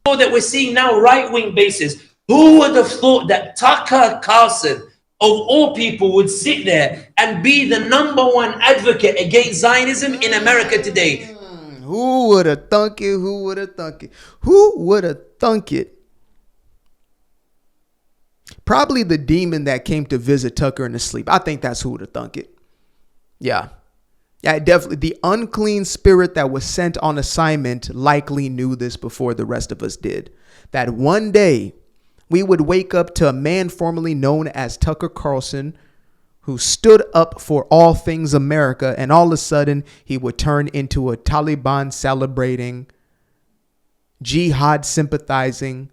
that we're seeing now right-wing bases. Who would have thought that Tucker Carlson, of all people, would sit there and be the number one advocate against Zionism in America today? Who would have thunk it? Who would have thunk it? Who would have thunk it? Probably the demon that came to visit Tucker in his sleep. I think that's who would have thunk it. Yeah. Yeah, definitely. The unclean spirit that was sent on assignment likely knew this before the rest of us did. That one day we would wake up to a man formerly known as Tucker Carlson, who stood up for all things America, and all of a sudden he would turn into a Taliban celebrating, jihad sympathizing,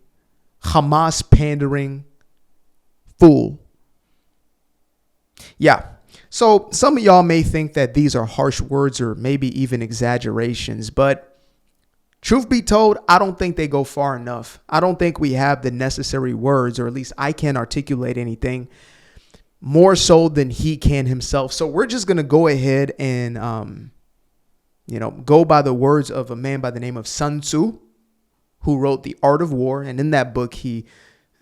Hamas pandering fool. Yeah. So some of y'all may think that these are harsh words or maybe even exaggerations, but truth be told, I don't think they go far enough. I don't think we have the necessary words, or at least I can't articulate anything more so than he can himself. So we're just going to go ahead and, go by the words of a man by the name of Sun Tzu, who wrote The Art of War. And in that book, he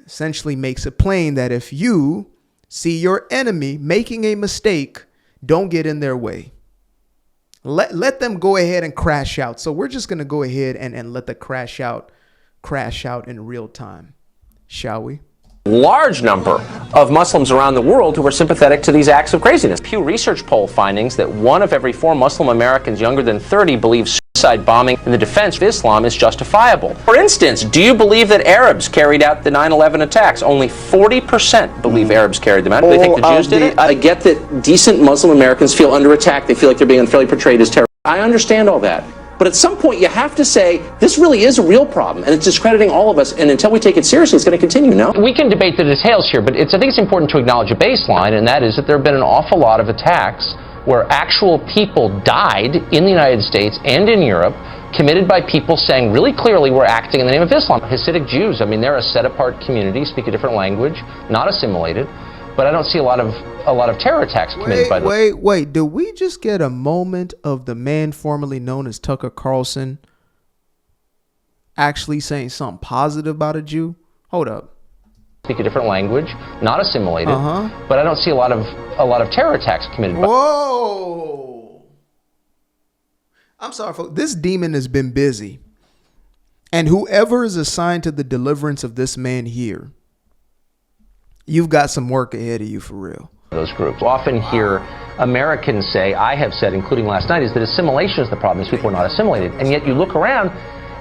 essentially makes it plain that if you see your enemy making a mistake, don't get in their way. Let them go ahead and crash out. So we're just going to go ahead and let the crash out in real time, shall we? Large number of Muslims around the world who are sympathetic to these acts of craziness. Pew Research poll findings that 1 of every 4 Muslim Americans younger than 30 believe suicide bombing in the defense of Islam is justifiable. For instance, do you believe that Arabs carried out the 9/11 attacks? Only 40% believe Arabs carried them out. Do they think the Jews did it? I get that decent Muslim Americans feel under attack. They feel like they're being unfairly portrayed as terrorists. I understand all that. But at some point, you have to say, this really is a real problem, and it's discrediting all of us, and until we take it seriously, it's going to continue, no? We can debate the details here, but I think it's important to acknowledge a baseline, and that is that there have been an awful lot of attacks where actual people died in the United States and in Europe, committed by people saying really clearly we're acting in the name of Islam. Hasidic Jews, I mean, they're a set-apart community, speak a different language, not assimilated, but I don't see a lot of terror attacks committed by them. Wait. Did we just get a moment of the man formerly known as Tucker Carlson actually saying something positive about a Jew? Hold up. Speak a different language, not assimilated, but I don't see a lot of terror attacks committed by. Whoa. I'm sorry, folks. This demon has been busy. And whoever is assigned to the deliverance of this man here, you've got some work ahead of you for real. Those groups often hear Americans say, I have said, including last night, is that assimilation is the problem, is people are not assimilated. And yet you look around,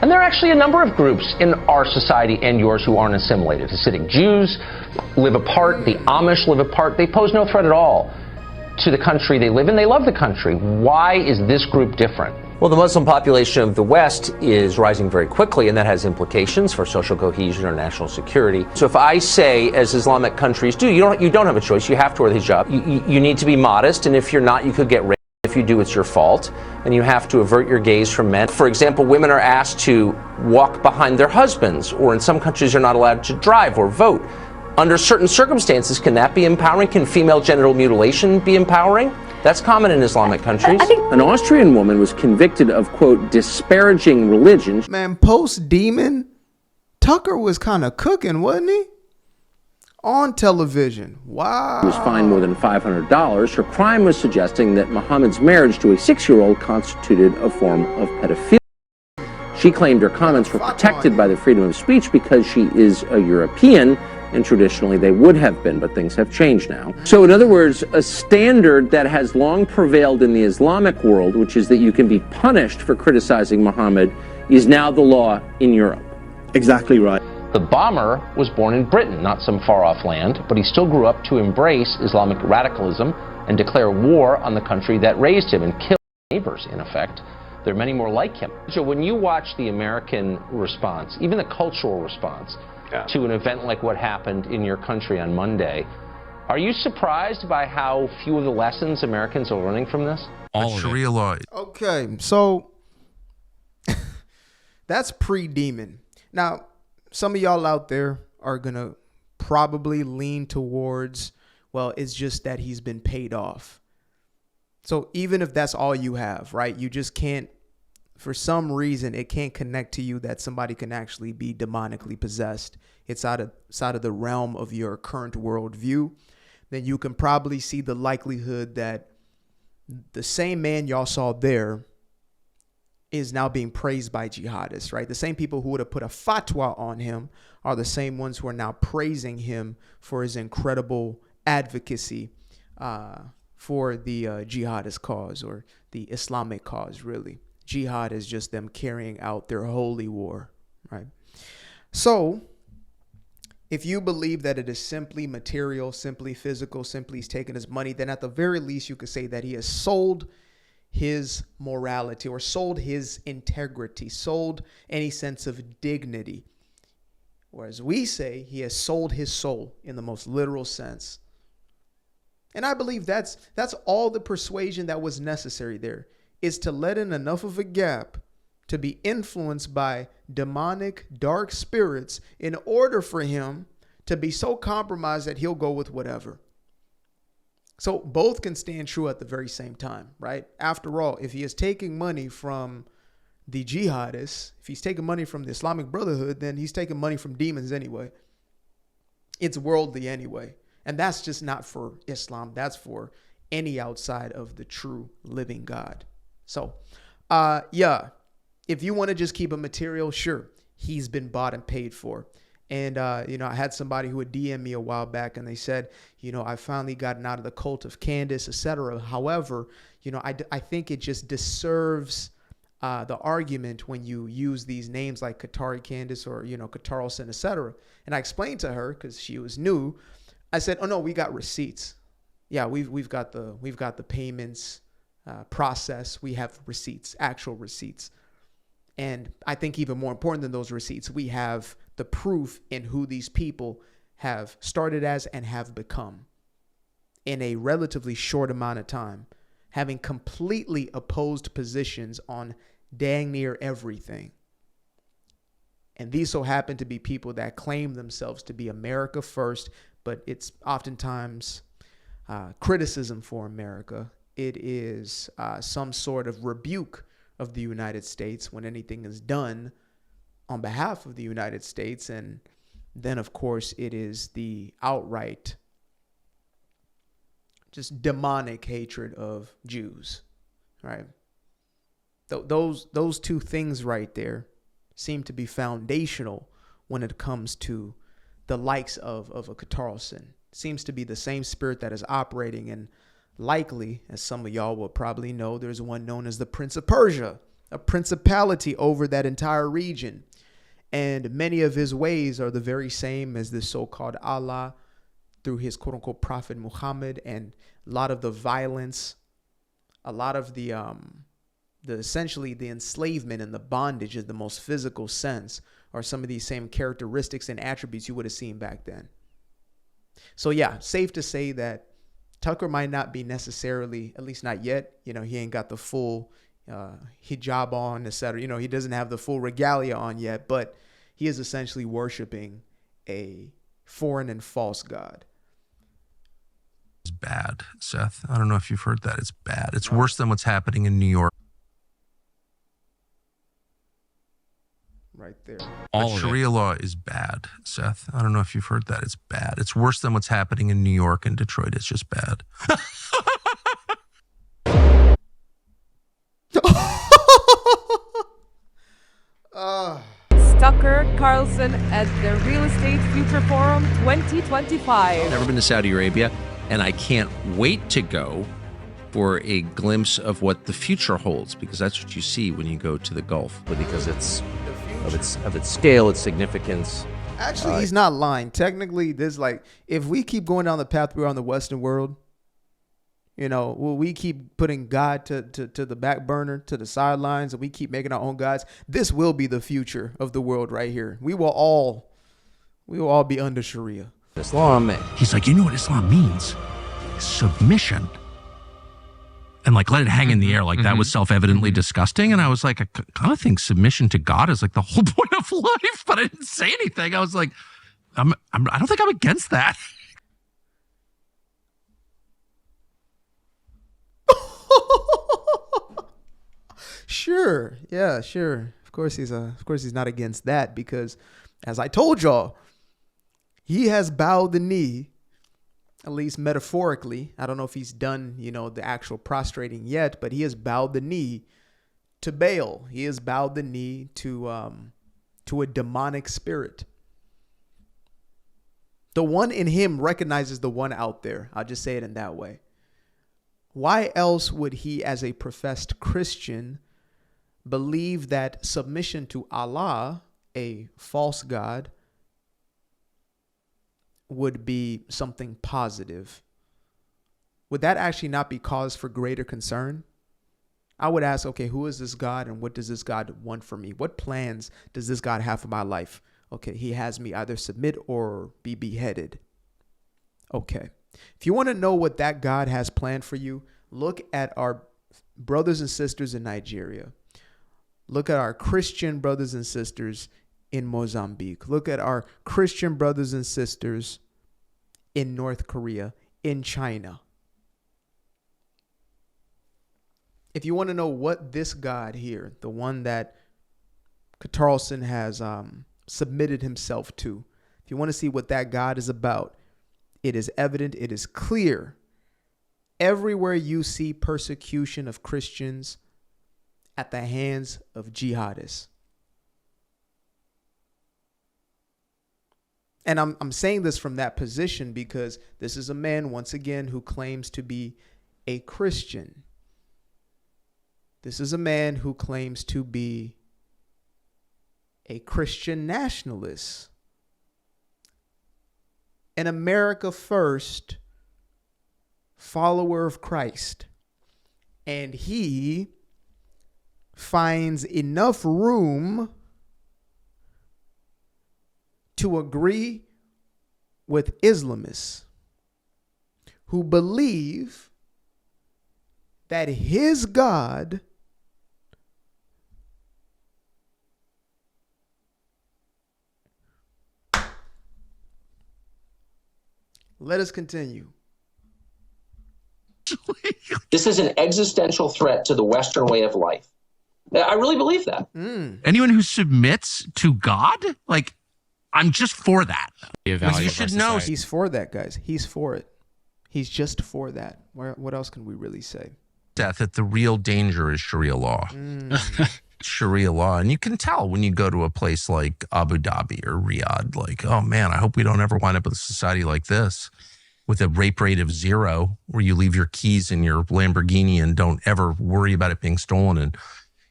and there are actually a number of groups in our society and yours who aren't assimilated. Hasidic Jews live apart. The Amish live apart. They pose no threat at all to the country they live in. They love the country. Why is this group different? Well, the Muslim population of the West is rising very quickly, and that has implications for social cohesion or national security. So if I say, as Islamic countries do, you don't have a choice. You have to wear the hijab. You need to be modest, and if you're not, you could get raped. If you do, it's your fault, and you have to avert your gaze from men. For example, women are asked to walk behind their husbands, or in some countries are not allowed to drive or vote. Under certain circumstances, can that be empowering? Can female genital mutilation be empowering? That's common in Islamic countries. An Austrian woman was convicted of, quote, disparaging religion. Man, post-demon, Tucker was kind of cooking, wasn't he? On television. Wow. She was fined more than $500. Her crime was suggesting that Muhammad's marriage to a 6-year-old constituted a form of pedophilia. She claimed her comments were protected by the freedom of speech because she is a European, and traditionally they would have been, but things have changed now. So in other words, a standard that has long prevailed in the Islamic world, which is that you can be punished for criticizing Muhammad, is now the law in Europe. Exactly right. The bomber was born in Britain, not some far-off land, but he still grew up to embrace Islamic radicalism and declare war on the country that raised him and kill neighbors, in effect. There are many more like him. So when you watch the American response, even the cultural response, to an event like what happened in your country on Monday, are you surprised by how few of the lessons Americans are learning from this? All Sharia law. Okay, so that's pre-demon. Now, some of y'all out there are going to probably lean towards, well, it's just that he's been paid off. So even if that's all you have, right, you just can't for some reason it can't connect to you that somebody can actually be demonically possessed, it's outside of the realm of your current worldview, then you can probably see the likelihood that the same man y'all saw there is now being praised by jihadists, right? The same people who would have put a fatwa on him are the same ones who are now praising him for his incredible advocacy for the jihadist cause, or the Islamic cause, really. Jihad is just them carrying out their holy war, right? So if you believe that it is simply material, simply physical, simply he's taking his money, then at the very least you could say that he has sold his morality, or sold his integrity, sold any sense of dignity. Whereas we say he has sold his soul in the most literal sense. And I believe that's all the persuasion that was necessary there, is to let in enough of a gap to be influenced by demonic, dark spirits in order for him to be so compromised that he'll go with whatever. So both can stand true at the very same time, right? After all, if he is taking money from the jihadists, if he's taking money from the Islamic Brotherhood, then he's taking money from demons anyway. It's worldly anyway. And that's just not for Islam. That's for any outside of the true living God. So, yeah, if you want to just keep it material, sure, he's been bought and paid for. And, I had somebody who would DM me a while back and they said, I finally gotten out of the cult of Candace, etc. However, I think it just deserves the argument when you use these names like Qatari Candace or, Qatarlson, etc. And I explained to her, because she was new, I said, oh no, we got receipts. Yeah, we've got the payments process. We have receipts, actual receipts. And I think even more important than those receipts, we have the proof in who these people have started as and have become in a relatively short amount of time, having completely opposed positions on dang near everything. And these so happen to be people that claim themselves to be America first, but it's oftentimes criticism for America. It is some sort of rebuke of the United States when anything is done on behalf of the United States. And then, of course, it is the outright just demonic hatred of Jews, right? Those two things right there seem to be foundational when it comes to the likes of a Qatarlson. Seems to be the same spirit that is operating, and likely, as some of y'all will probably know, there's one known as the Prince of Persia, a principality over that entire region. And many of his ways are the very same as the so-called Allah through his quote-unquote prophet Muhammad. And a lot of the violence, a lot of the essentially the enslavement and the bondage in the most physical sense are some of these same characteristics and attributes you would have seen back then. So yeah, safe to say that Tucker might not be necessarily, at least not yet, he ain't got the full hijab on, etc. He doesn't have the full regalia on yet, but he is essentially worshiping a foreign and false god. It's bad, Seth. I don't know if you've heard that. It's bad. It's worse than what's happening in New York. Right there. All Sharia law is bad, Seth. I don't know if you've heard that. It's bad. It's worse than what's happening in New York and Detroit. It's just bad. Tucker Carlson at the Real Estate Future Forum 2025. Never been to Saudi Arabia, and I can't wait to go for a glimpse of what the future holds, because that's what you see when you go to the Gulf. Because it's of its scale, its significance. Actually, he's not lying. Technically, if we keep going down the path we're on the Western world, will we keep putting God to the back burner, to the sidelines, and we keep making our own gods? This will be the future of the world right here. We will all be under Sharia. Islam. He's like, you know what Islam means? Submission. And let it hang in the air. That was self-evidently disgusting. And I was like, I kind of think submission to God is the whole point of life, but I didn't say anything. I was like, I don't think I'm against that. Sure. Yeah, sure. Of course he's not against that, because as I told y'all, he has bowed the knee, at least metaphorically. I don't know if he's done, the actual prostrating yet, but he has bowed the knee to Baal. He has bowed the knee to a demonic spirit. The one in him recognizes the one out there. I'll just say it in that way. Why else would he, as a professed Christian, believe that submission to Allah, a false god, would be something positive? Would that actually not be cause for greater concern? I would ask, okay, who is this God and what does this God want for me? What plans does this God have for my life? Okay, he has me either submit or be beheaded. Okay. If you want to know what that God has planned for you, look at our brothers and sisters in Nigeria. Look at our Christian brothers and sisters in Mozambique. Look at our Christian brothers and sisters in North Korea, in China. If you want to know what this God here, the one that Qatarlson has submitted himself to, if you want to see what that God is about, it is evident, it is clear. Everywhere you see persecution of Christians at the hands of jihadists. And I'm saying this from that position because this is a man, once again, who claims to be a Christian. This is a man who claims to be a Christian nationalist, an America First follower of Christ. And he finds enough room to agree with Islamists who believe that his God let us continue. This is an existential threat to the Western way of life. I really believe that. Anyone who submits to God, like, I'm just for that. Because you should know. He's for that, guys. He's for it. He's just for that. What else can we really say? That the real danger is Sharia law. Sharia law. And you can tell when you go to a place like Abu Dhabi or Riyadh, like, oh man, I hope we don't ever wind up with a society like this with a rape rate of 0, where you leave your keys in your Lamborghini and don't ever worry about it being stolen. And,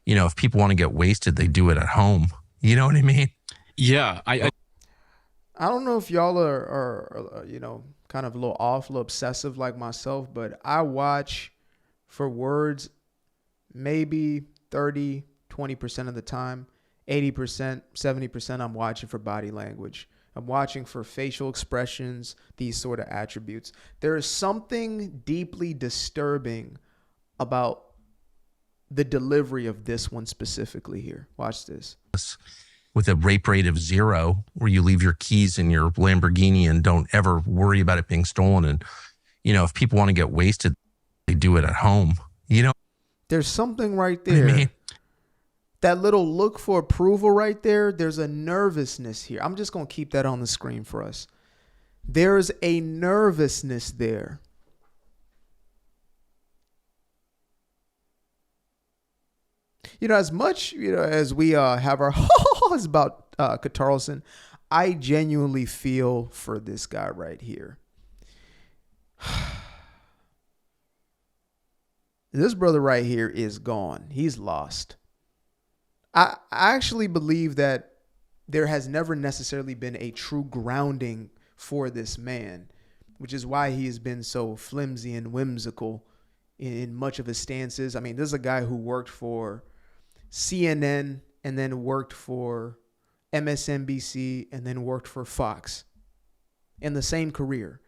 if people want to get wasted, they do it at home. You know what I mean? Yeah. I don't know if y'all are kind of a little off, a little obsessive like myself, but I watch for words maybe 30, 20% of the time. 80%, 70% I'm watching for body language. I'm watching for facial expressions, these sort of attributes. There is something deeply disturbing about the delivery of this one specifically here. Watch this. With a rape rate of 0, where you leave your keys in your Lamborghini and don't ever worry about it being stolen. And, if people want to get wasted, they do it at home. There's something right there. I mean, that little look for approval right there, there's a nervousness here. I'm just going to keep that on the screen for us. There's a nervousness there. As much, as we have our haws about Qatarlson, I genuinely feel for this guy right here. This brother right here is gone. He's lost. I actually believe that there has never necessarily been a true grounding for this man, which is why he has been so flimsy and whimsical in much of his stances. I mean, this is a guy who worked for CNN and then worked for MSNBC and then worked for Fox in the same career.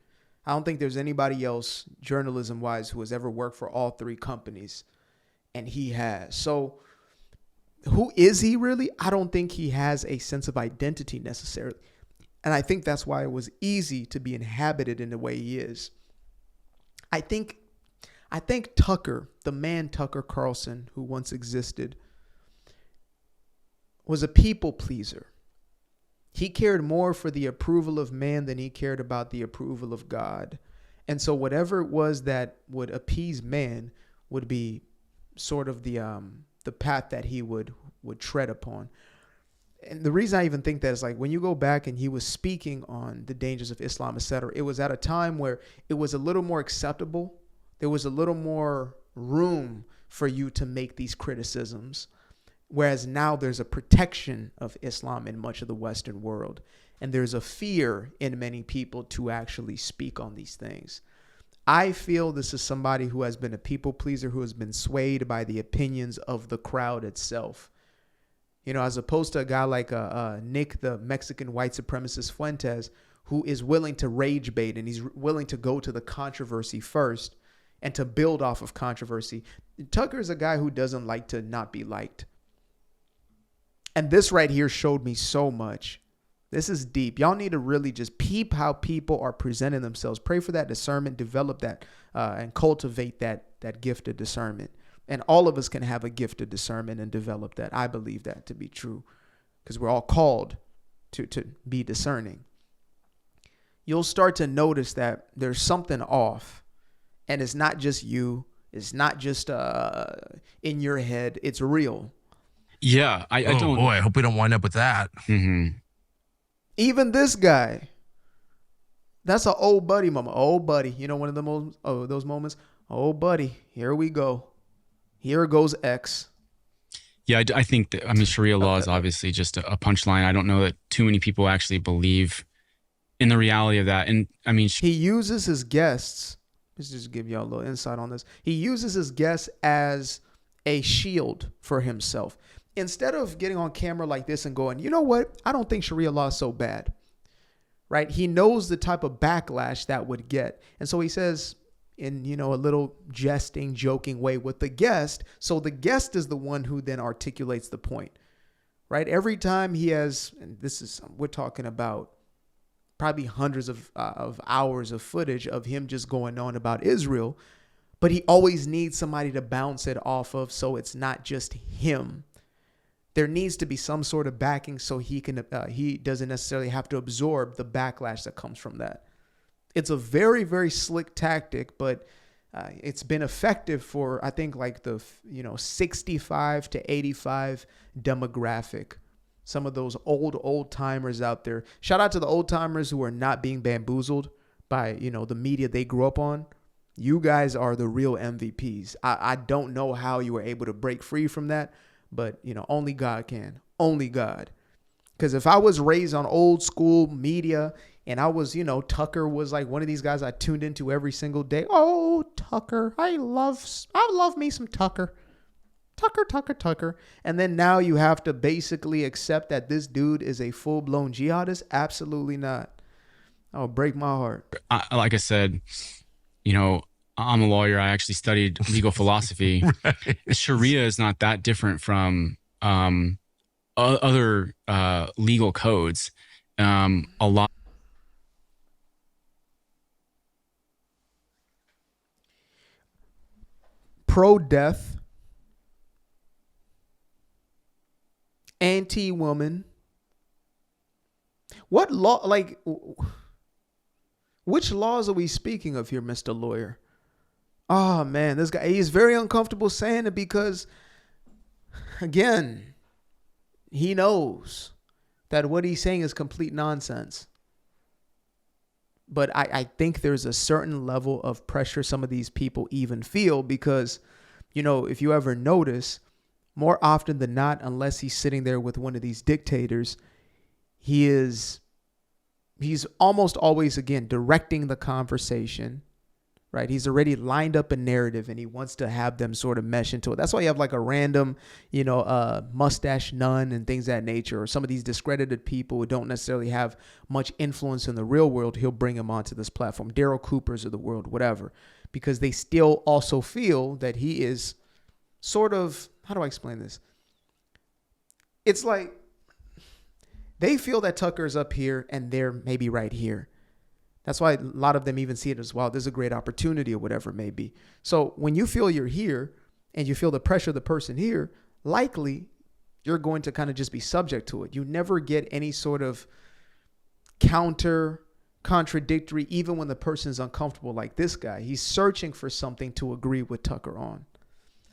I don't think there's anybody else journalism-wise who has ever worked for all 3 companies, and he has. So who is he really? I don't think he has a sense of identity necessarily. And I think that's why it was easy to be inhabited in the way he is. I think Tucker, the man Tucker Carlson, who once existed, was a people pleaser. He cared more for the approval of man than he cared about the approval of God. And so whatever it was that would appease man would be sort of the path that he would tread upon. And the reason I even think that is like when you go back and he was speaking on the dangers of Islam, etc., it was at a time where it was a little more acceptable. There was a little more room for you to make these criticisms. Whereas now there's a protection of Islam in much of the Western world. And there's a fear in many people to actually speak on these things. I feel this is somebody who has been a people pleaser, who has been swayed by the opinions of the crowd itself. You know, as opposed to a guy like Nick, the Mexican white supremacist Fuentes, who is willing to rage bait and he's willing to go to the controversy first and to build off of controversy. Tucker is a guy who doesn't like to not be liked. And this right here showed me so much. This is deep. Y'all need to really just peep how people are presenting themselves. Pray for that discernment, develop that, and cultivate that gift of discernment. And all of us can have a gift of discernment and develop that. I believe that to be true because we're all called to be discerning. You'll start to notice that there's something off. And it's not just you. It's not just in your head. It's real. Yeah, I don't. Boy, I hope we don't wind up with that. Mm-hmm. Even this guy, that's an old buddy moment. Old buddy, you know, one of those moments. Old buddy, here we go. Here goes X. Yeah, I think that, I mean, Sharia law is obviously just a punchline. I don't know that too many people actually believe in the reality of that. And I mean, he uses his guests. Let's just give y'all a little insight on this. He uses his guests as a shield for himself. Instead of getting on camera like this and going, you know what? I don't think Sharia law is so bad, right? He knows the type of backlash that would get. And so he says in, you know, a little jesting, joking way with the guest. So the guest is the one who then articulates the point, right? Every time he has, and this is, we're talking about probably hundreds of hours of footage of him just going on about Israel, but he always needs somebody to bounce it off of. So it's not just him. There needs to be some sort of backing so he doesn't necessarily have to absorb the backlash that comes from that. It's a very, very slick tactic, but it's been effective for, I think, like the 65 to 85 demographic. Some of those old timers out there. Shout out to the old timers who are not being bamboozled by, the media they grew up on. You guys are the real MVPs. I don't know how you were able to break free from that. But, only God can. Only God. Because if I was raised on old school media and I was, Tucker was like one of these guys I tuned into every single day. Oh, Tucker. I love me some Tucker. Tucker. And then now you have to basically accept that this dude is a full-blown jihadist? Absolutely not. Oh, break my heart. Like I said, I'm a lawyer. I actually studied legal philosophy. Right. Sharia is not that different from other legal codes. A lot. Pro-death, anti-woman. What law? Which laws are we speaking of here, Mr. Lawyer? Oh, man, this guy, he's very uncomfortable saying it because, again, he knows that what he's saying is complete nonsense. But I think there's a certain level of pressure some of these people even feel because, if you ever notice, more often than not, unless he's sitting there with one of these dictators, he's almost always, again, directing the conversation. Right. He's already lined up a narrative and he wants to have them sort of mesh into it. That's why you have like a random, mustache nun and things of that nature, or some of these discredited people who don't necessarily have much influence in the real world. He'll bring them onto this platform. Daryl Coopers of the world, whatever, because they still also feel that he is sort of, how do I explain this? It's like they feel that Tucker's up here and they're maybe right here. That's why a lot of them even see it as, wow, this is a great opportunity or whatever it may be. So when you feel you're here and you feel the pressure of the person here, likely you're going to kind of just be subject to it. You never get any sort of counter contradictory, even when the person is uncomfortable, like this guy. He's searching for something to agree with Tucker on.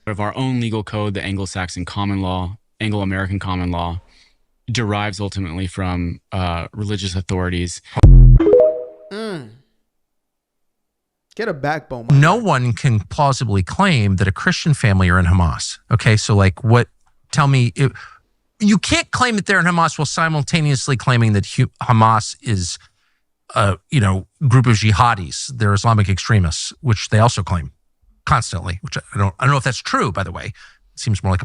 Of our own legal code, the Anglo-Saxon common law, Anglo-American common law, derives ultimately from religious authorities. Get a backbone. My No guy. one can plausibly claim that a Christian family are in Hamas. Okay, so like what, tell me, you can't claim that they're in Hamas while simultaneously claiming that Hamas is a group of jihadis. They're Islamic extremists, which they also claim constantly, which I don't know if that's true, by the way. It seems more like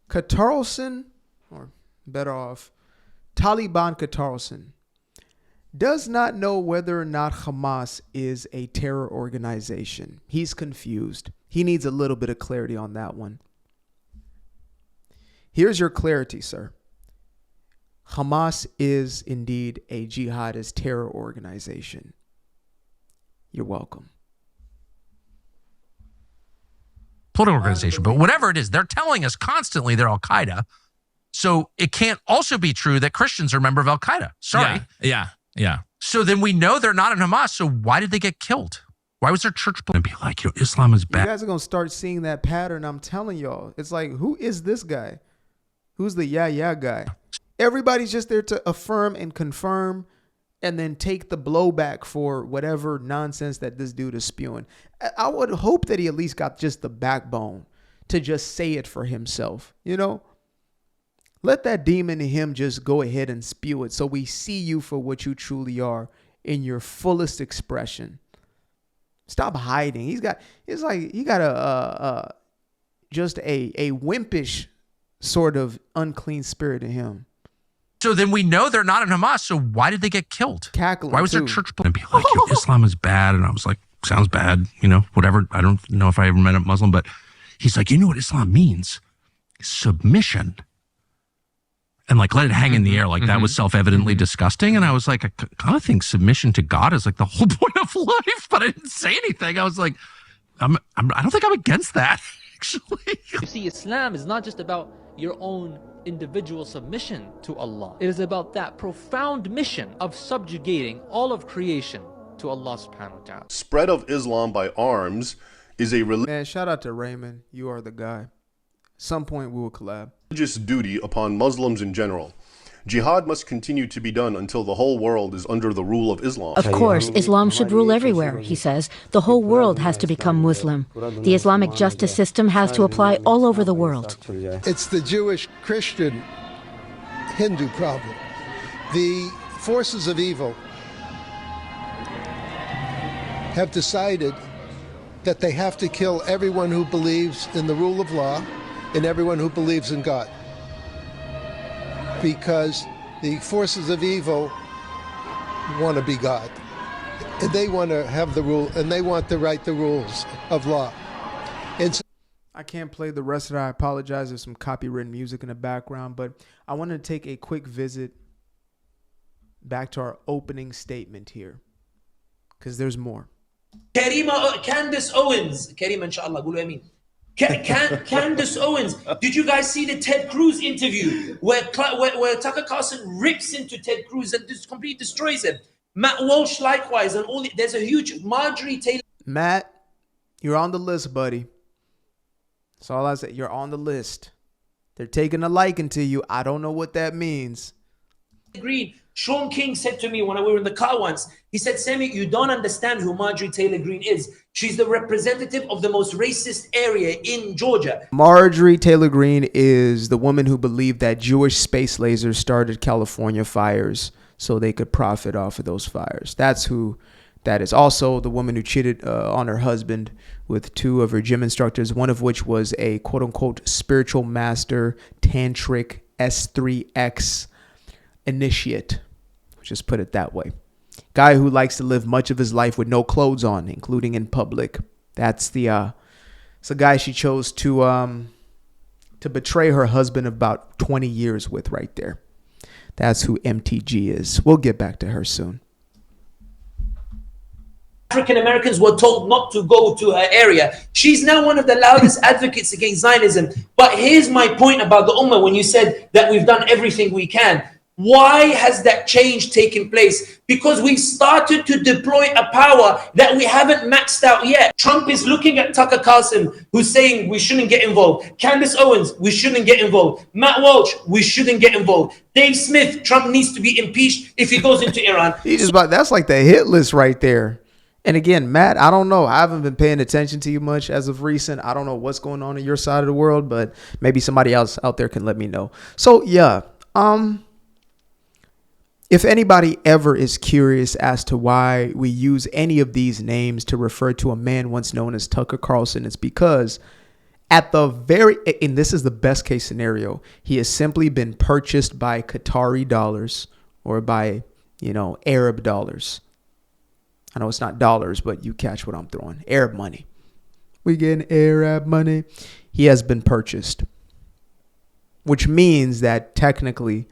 Qatarlson, or better off, Taliban Qatarlson, does not know whether or not Hamas is a terror organization. He's confused. He needs a little bit of clarity on that one. Here's your clarity, sir. Hamas is indeed a jihadist terror organization. You're welcome. political organization, but whatever it is, they're telling us constantly they're Al-Qaeda. So it can't also be true that Christians are a member of Al-Qaeda. Sorry. Yeah. So then we know they're not in Hamas. So why did they get killed? Why was their church and be like, Islam is You bad? guys are going to start seeing that pattern. I'm telling y'all. It's like, who is this guy? Who's the yeah guy? Everybody's just there to affirm and confirm and then take the blowback for whatever nonsense that this dude is spewing. I would hope that he at least got just the backbone to just say it for himself, you know? Let that demon in him just go ahead and spew it so we see you for what you truly are in your fullest expression. Stop hiding. He got just a wimpish sort of unclean spirit in him. So then we know they're not in Hamas. So why did they get killed? Cackling. Why was too. their church and be like, Islam is bad? And I was like, sounds bad, whatever. I don't know if I ever met a Muslim, but he's like, you know what Islam means? Submission. And like, let it hang in the air. Like that was self-evidently disgusting. And I was like, I kind of think submission to God is like the whole point of life, but I didn't say anything. I was like, I don't think I'm against that, actually. You see, Islam is not just about your own individual submission to Allah. It is about that profound mission of subjugating all of creation to Allah subhanahu wa ta'ala. Spread of Islam by arms is a Man, shout out to Raymond. You are the guy. Some point we will collab. religious duty upon Muslims in general. Jihad must continue to be done until the whole world is under the rule of Islam. Of course, Islam should rule everywhere, he says. The whole world has to become Muslim. The Islamic justice system has to apply all over the world. It's the Jewish, Christian, Hindu problem. The forces of evil have decided that they have to kill everyone who believes in the rule of law and everyone who believes in God. Because the forces of evil want to be God. And they want to have the rule, and they want to write the rules of law. And so I can't play the rest of it. I apologize. There's some copywritten music in the background, but I want to take a quick visit back to our opening statement here, because there's more. Candace Owens. Karima, inshallah. قولوا آمين. Candace Owens. Did you guys see the Ted Cruz interview where Tucker Carlson rips into Ted Cruz and just completely destroys him? Matt Walsh likewise, and there's a huge Marjorie Taylor. Matt, you're on the list, buddy. That's all I said. You're on the list. They're taking a liking to you. I don't know what that means. Green. Sean King said to me when we were in the car once, he said, Sammy, you don't understand who Marjorie Taylor Greene is. She's the representative of the most racist area in Georgia. Marjorie Taylor Greene is the woman who believed that Jewish space lasers started California fires so they could profit off of those fires. That's who that is. Also, the woman who cheated on her husband with two of her gym instructors, one of which was a quote-unquote spiritual master, tantric S3X initiate. Just put it that way. Guy who likes to live much of his life with no clothes on, including in public. That's the it's a guy she chose to betray her husband of about 20 years with right there. That's who MTG is. We'll get back to her soon. African Americans were told not to go to her area. She's now one of the loudest advocates against Zionism. But here's my point about the Ummah when you said that we've done everything we can. Why has that change taken place? Because we've started to deploy a power that we haven't maxed out yet. Trump is looking at Tucker Carlson, who's saying we shouldn't get involved. Candace Owens, we shouldn't get involved. Matt Walsh, we shouldn't get involved. Dave Smith, Trump needs to be impeached if he goes into Iran. That's like the hit list right there. And again, Matt, I don't know. I haven't been paying attention to you much as of recent. I don't know what's going on your side of the world, but maybe somebody else out there can let me know. So yeah, if anybody ever is curious as to why we use any of these names to refer to a man once known as Tucker Carlson, it's because and this is the best case scenario, he has simply been purchased by Qatari dollars or by, Arab dollars. I know it's not dollars, but you catch what I'm throwing. Arab money. We getting Arab money. He has been purchased, which means that technically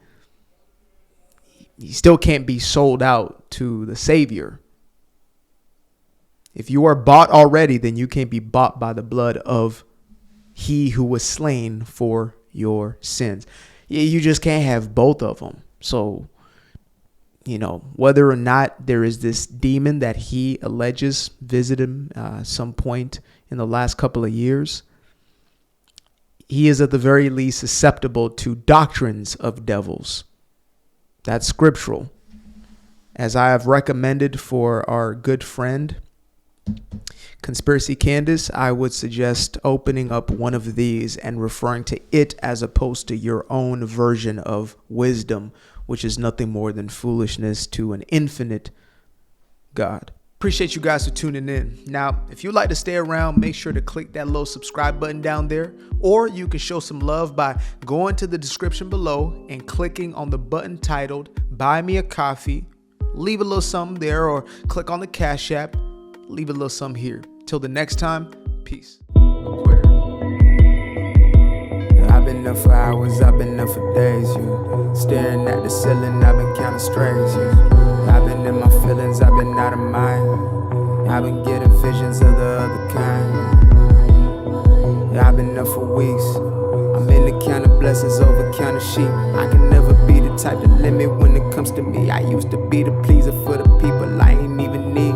he still can't be sold out to the Savior. If you are bought already, then you can't be bought by the blood of he who was slain for your sins. You just can't have both of them. So, whether or not there is this demon that he alleges visited him some point in the last couple of years, he is at the very least susceptible to doctrines of devils. That's scriptural. As I have recommended for our good friend, Conspiracy Candace, I would suggest opening up one of these and referring to it as opposed to your own version of wisdom, which is nothing more than foolishness to an infinite God. Appreciate you guys for tuning in. Now, if you'd like to stay around, make sure to click that little subscribe button down there, or you can show some love by going to the description below and clicking on the button titled Buy Me a Coffee. Leave a little something there, or click on the Cash App. Leave a little something here. Till the next time, peace. I've been up for hours, I've been up for days, staring at the ceiling, I've been counting strays, I've been in my feelings, I've been out of mind, I've been getting visions of the other kind, I've been up for weeks, I'm in the count of blessings over count of sheep. I can never be the type to limit when it comes to me. I used to be the pleaser for the people I ain't even need.